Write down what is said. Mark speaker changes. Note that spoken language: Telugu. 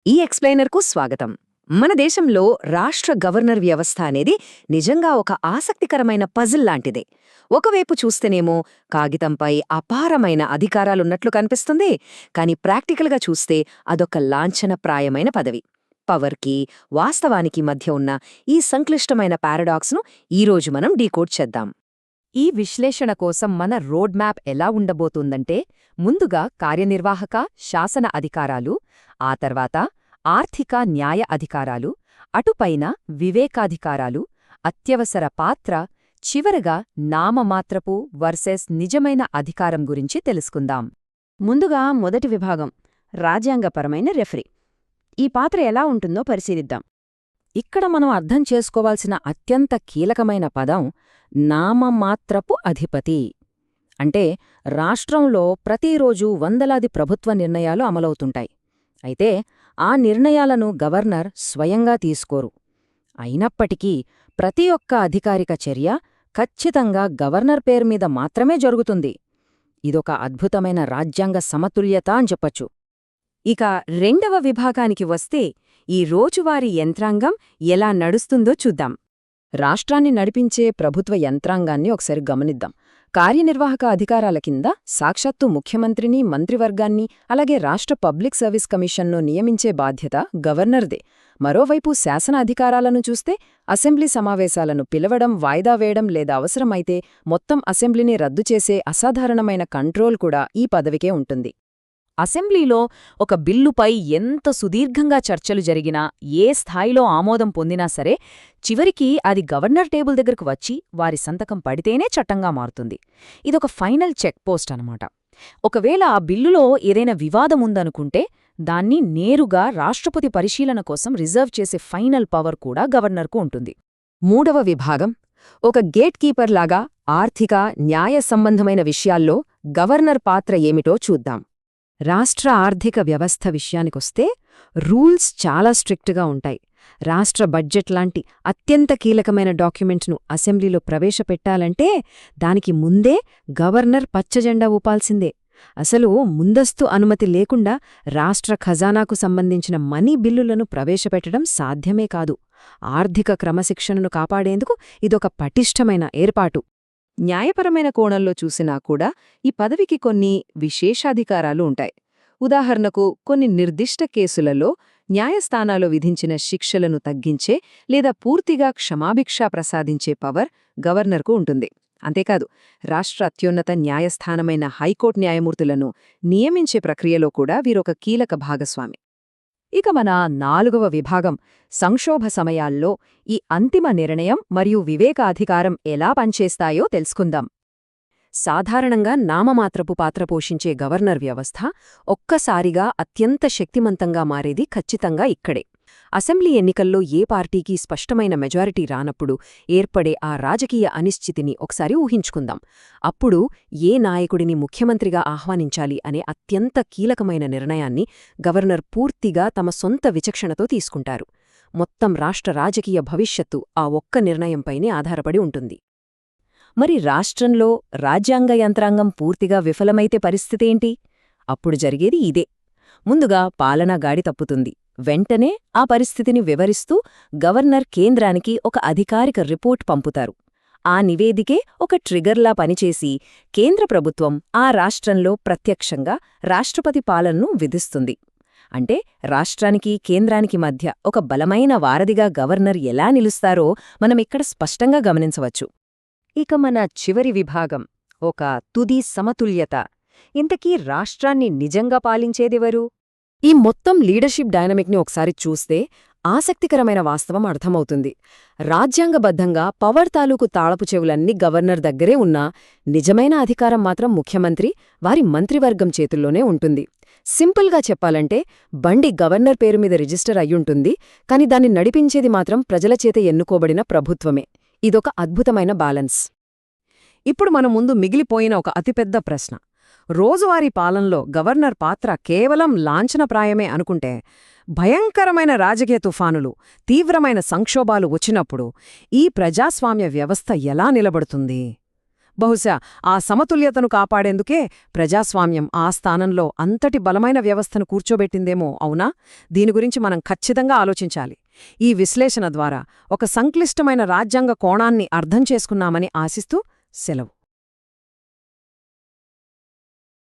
Speaker 1: ఈ ఎక్స్‌ప్లెయినర్‌కు స్వాగతం. మన దేశంలో రాష్ట్ర గవర్నర్ వ్యవస్థ అనేది నిజంగా ఒక ఆసక్తికరమైన పజిల్ లాంటిదే. ఒకవైపు చూస్తేనేమో కాగితంపై అపారమైన అధికారాలున్నట్లు కనిపిస్తుంది, కానీ ప్రాక్టికల్‌గా చూస్తే అదొక లాంఛనప్రాయమైన పదవి. పవర్‌కి, వాస్తవానికి మధ్య ఉన్న ఈ సంక్లిష్టమైన పారాడాక్స్‌ను ఈరోజు మనం డీకోడ్ చేద్దాం. ఈ విశ్లేషణ కోసం మన రోడ్ మ్యాప్ ఎలా ఉండబోతుందంటే, ముందుగా కార్యనిర్వాహక, శాసన అధికారాలు, ఆ తర్వాత ఆర్థిక న్యాయ అధికారాలు, అటుపైన వివేకాధికారాలు, అత్యవసర పాత్ర, చివరగా నామమాత్రపు వర్సెస్ నిజమైన అధికారం గురించి తెలుసుకుందాం.
Speaker 2: ముందుగా మొదటి విభాగం రాజ్యాంగపరమైన రెఫరీ. ఈ పాత్ర ఎలా ఉంటుందో పరిశీలిద్దాం.
Speaker 1: ఇక్కడ మనం అర్థం చేసుకోవాల్సిన అత్యంత కీలకమైన పదం నామమాత్రపు అధిపతి. అంటే రాష్ట్రంలో ప్రతిరోజూ వందలాది ప్రభుత్వ నిర్ణయాలు అమలవుతుంటాయి. అయితే ఆ నిర్ణయాలను గవర్నర్ స్వయంగా తీసుకోరు. అయినప్పటికీ ప్రతి ఒక్క అధికారిక చర్య ఖచ్చితంగా గవర్నర్ పేరు మీద మాత్రమే జరుగుతుంది. ఇదొక అద్భుతమైన రాజ్యాంగ సమతుల్యత అని చెప్పచ్చు.
Speaker 2: ఇక రెండవ విభాగానికి వస్తే ఈ రోజువారీ యంత్రాంగం ఎలా నడుస్తుందో చూద్దాం.
Speaker 1: రాష్ట్రాన్ని నడిపించే ప్రభుత్వ యంత్రాంగాన్ని ఒకసారి గమనిద్దాం. కార్యనిర్వాహక అధికారాల కింద సాక్షాత్తు ముఖ్యమంత్రిని, మంత్రివర్గాన్ని, అలాగే రాష్ట్ర పబ్లిక్ సర్వీస్ కమిషన్ను నియమించే బాధ్యత గవర్నర్దే. మరోవైపు శాసన అధికారాలను చూస్తే అసెంబ్లీ సమావేశాలను పిలవడం, వాయిదా వేయడం లేదా అవసరమైతే మొత్తం అసెంబ్లీని రద్దు చేసే అసాధారణమైన కంట్రోల్ కూడా ఈ పదవికే ఉంటుంది.
Speaker 2: అసెంబ్లీలో ఒక బిల్లుపై ఎంత సుదీర్ఘంగా చర్చలు జరిగినా, ఏ స్థాయిలో ఆమోదం పొందినా సరే, చివరికి అది గవర్నర్ టేబుల్ దగ్గరకు వచ్చి వారి సంతకం పడితేనే చట్టంగా మారుతుంది. ఇదొక ఫైనల్ చెక్ పోస్ట్ అనమాట. ఒకవేళ ఆ బిల్లులో ఏదైనా వివాదముందనుకుంటే దాన్ని నేరుగా రాష్ట్రపతి పరిశీలన కోసం రిజర్వ్ చేసే ఫైనల్ పవర్ కూడా గవర్నర్కు ఉంటుంది.
Speaker 1: మూడవ విభాగం ఒక గేట్ కీపర్ లాగా ఆర్థిక, న్యాయ సంబంధమైన విషయాల్లో గవర్నర్ పాత్ర ఏమిటో చూద్దాం. రాష్ట్ర ఆర్థిక వ్యవస్థ విషయానికొస్తే రూల్స్ చాలా స్ట్రిక్ట్గా ఉంటాయి. రాష్ట్ర బడ్జెట్ లాంటి అత్యంత కీలకమైన డాక్యుమెంట్ను అసెంబ్లీలో ప్రవేశపెట్టాలంటే దానికి ముందే గవర్నర్ పచ్చజెండా ఊపాల్సిందే. అసలు ముందస్తు అనుమతి లేకుండా రాష్ట్ర ఖజానాకు సంబంధించిన మనీ బిల్లులను ప్రవేశపెట్టడం సాధ్యమే కాదు. ఆర్థిక క్రమశిక్షణను కాపాడేందుకు ఇదొక పటిష్టమైన ఏర్పాటు. న్యాయపరమైన కోణంలో చూసినా కూడా ఈ పదవికి కొన్ని విశేషాధికారాలు ఉంటాయి. ఉదాహరణకు కొన్ని నిర్దిష్ట కేసులలో న్యాయస్థానాలు విధించిన శిక్షలను తగ్గించే లేదా పూర్తిగా క్షమాభిక్ష ప్రసాదించే పవర్ గవర్నర్కు ఉంటుంది. అంతేకాదు, రాష్ట్ర అత్యున్నత న్యాయస్థానమైన హైకోర్టు న్యాయమూర్తులను నియమించే ప్రక్రియలో కూడా వీరొక కీలక భాగస్వామి. ఇక మన నాలుగవ విభాగం సంక్షోభ సమయాల్లో ఈ అంతిమ నిర్ణయం మరియు వివేకాధికారం ఎలా పనిచేస్తాయో తెలుసుకుందాం. సాధారణంగా నామమాత్రపు పాత్ర పోషించే గవర్నర్ వ్యవస్థ ఒక్కసారిగా అత్యంత శక్తిమంతంగా మారేది ఖచ్చితంగా ఇక్కడే. అసెంబ్లీ ఎన్నికల్లో ఏ పార్టీకి స్పష్టమైన మెజారిటీ రానప్పుడు ఏర్పడే ఆ రాజకీయ అనిశ్చితిని ఒకసారి ఊహించుకుందాం. అప్పుడు ఏ నాయకుడిని ముఖ్యమంత్రిగా ఆహ్వానించాలి అనే అత్యంత కీలకమైన నిర్ణయాన్ని గవర్నర్ పూర్తిగా తమ సొంత విచక్షణతో తీసుకుంటారు. మొత్తం రాష్ట్ర రాజకీయ భవిష్యత్తు ఆ ఒక్క నిర్ణయంపైనే ఆధారపడి ఉంటుంది. మరి రాష్ట్రంలో రాజ్యాంగ యంత్రాంగం పూర్తిగా విఫలమైతే పరిస్థితేంటి? అప్పుడు జరిగేది ఇదే. ముందుగా పాలనా గాడి తప్పుతుంది. వెంటనే ఆ పరిస్థితిని వివరిస్తూ గవర్నర్ కేంద్రానికి ఒక అధికారిక రిపోర్ట్ పంపుతారు. ఆ నివేదికే ఒక ట్రిగర్లా పనిచేసి కేంద్ర ప్రభుత్వం ఆ రాష్ట్రంలో ప్రత్యక్షంగా రాష్ట్రపతి పాలనను విధిస్తుంది. అంటే రాష్ట్రానికి, కేంద్రానికి మధ్య ఒక బలమైన వారధిగా గవర్నర్ ఎలా నిలుస్తారో మనమిక్కడ స్పష్టంగా గమనించవచ్చు. ఇక మన చివరి విభాగం ఒక తుది సమతుల్యత. ఇంతకీ రాష్ట్రాన్ని నిజంగా పాలించేదెవరు? ఈ మొత్తం లీడర్షిప్ డైనమిక్ని ఒకసారి చూస్తే ఆసక్తికరమైన వాస్తవం అర్థమవుతుంది. రాజ్యాంగబద్ధంగా పవర్ తాలూకు తాళపు చెవులన్నీ గవర్నర్ దగ్గరే ఉన్నా నిజమైన అధికారం మాత్రం ముఖ్యమంత్రి, వారి మంత్రివర్గం చేతుల్లోనే ఉంటుంది. సింపుల్గా చెప్పాలంటే బండి గవర్నర్ పేరు మీద రిజిస్టర్ అయ్యుంటుంది, కాని దాన్ని నడిపించేది మాత్రం ప్రజల చేత ఎన్నుకోబడిన ప్రభుత్వమే. ఇదొక అద్భుతమైన బ్యాలెన్స్. ఇప్పుడు మన ముందు మిగిలిపోయిన ఒక అతిపెద్ద ప్రశ్న. రోజువారీ పాలనలో గవర్నర్ పాత్ర కేవలం లాంఛనప్రాయమే అనుకుంటే, భయంకరమైన రాజకీయ తుఫానులు, తీవ్రమైన సంక్షోభాలు వచ్చినప్పుడు ఈ ప్రజాస్వామ్య వ్యవస్థ ఎలా నిలబడుతుంది? బహుశా ఆ సమతుల్యతను కాపాడేందుకే ప్రజాస్వామ్యం ఆ స్థానంలో అంతటి బలమైన వ్యవస్థను కూర్చోబెట్టిందేమో, అవునా? దీని గురించి మనం ఖచ్చితంగా ఆలోచించాలి. ఈ విశ్లేషణ ద్వారా ఒక సంక్లిష్టమైన రాజ్యాంగ కోణాన్ని అర్థం చేసుకున్నామని ఆశిస్తూ సెలవు.